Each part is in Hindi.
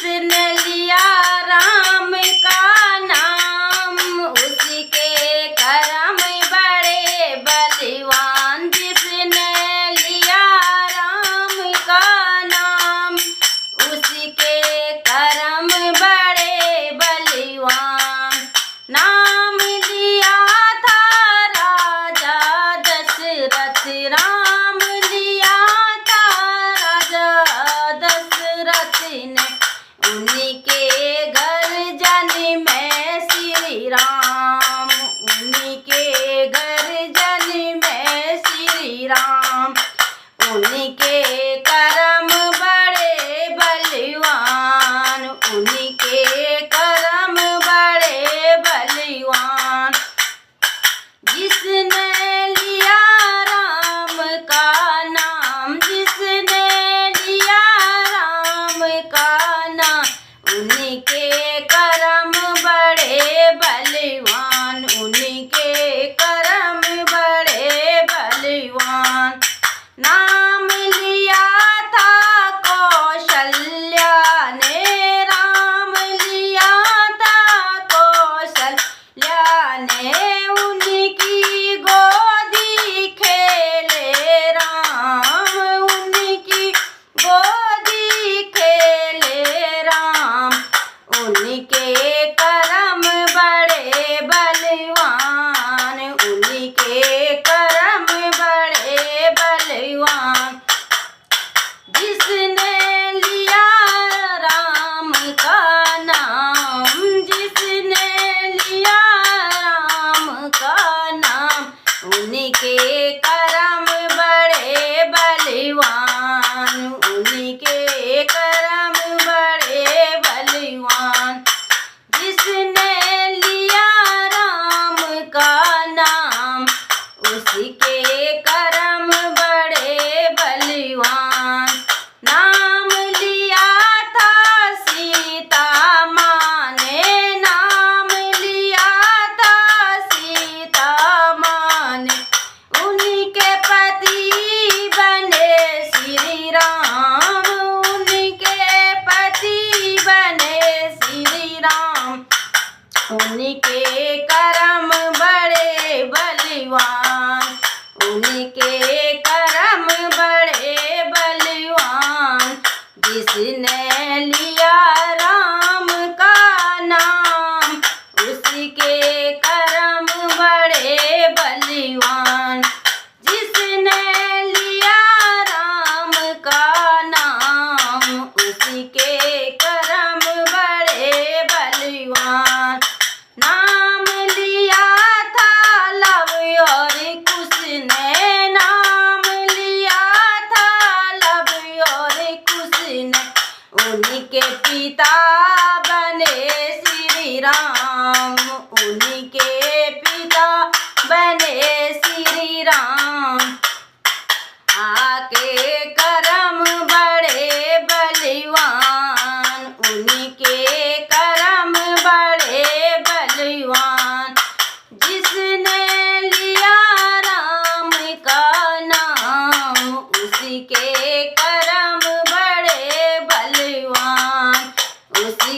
जिसने लिया राम का नाम, उसी के करम बड़े बलवान। जिसने लिया राम का नाम, उसी के करम बड़े बलवान। नाम लिया था राजा दशरथ, राम लिया था राजा दशरथ ने। उन्हीं के घर जन्मे श्री राम, उन्हीं के घर जन्मे श्री राम। उन्हीं के करम बड़े बलवान, उन्हीं के करम बड़े बलवान। जिसने लिया राम का नाम, जिसने लिया राम का नाम, उन्हीं के करम बड़े बलवान, उन्हीं के करम बड़े बलवान। नाम लिया था कौशल्या ने, राम लिया था कौशल्या ने। उनकी गोदी खेले राम, उनकी गोदी खेले राम। उनके करम बड़े बलवान, उनके करम बड़े बलवान। जिसने लिया राम का नाम, जिसने लिया राम का नाम, उन्हीं के करम बड़े बलवान, उन्हीं के करम बड़े बलवान। जिसने लिया राम का नाम, उसी के करम बड़े बलवान। नाम लिया था सीता माँ ने, नाम लिया था सीता माँ ने। उनके पति बने श्री राम, उनके पति बने श्री राम। उनके करम बड़े बलवान, उनके करम बड़े बलवान। जिसने लिया राम का नाम, उसी के करम बड़े बलवान। जिसने लिया राम का नाम, उसी के करम बड़े बलवान। नाम लिया था लव और कुश ने, नाम लिया था लव और कुश ने। उनके पिता बने श्री राम, उनके पिता बने श्री राम। आके करम बड़े बलवान, उनके करम बड़े बलवान। जिसने लिया राम का नाम, उसी के करम बड़े बलवान, उसी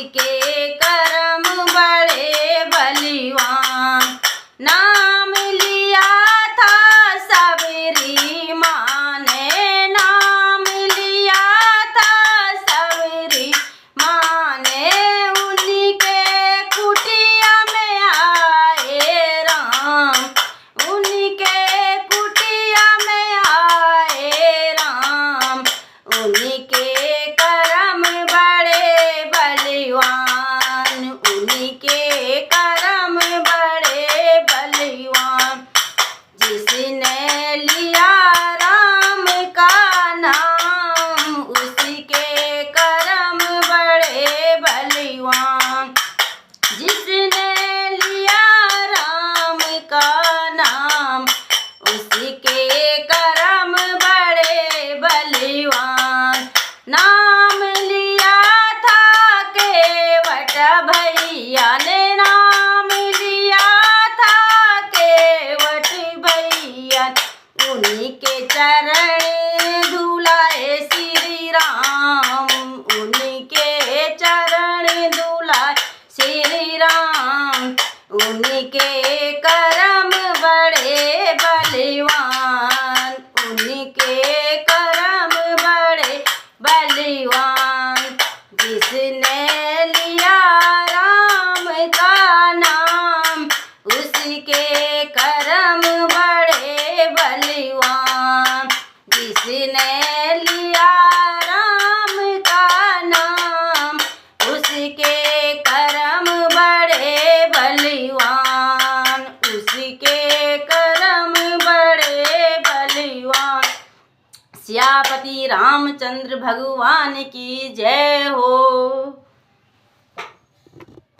सियापति रामचंद्र भगवान की जय हो।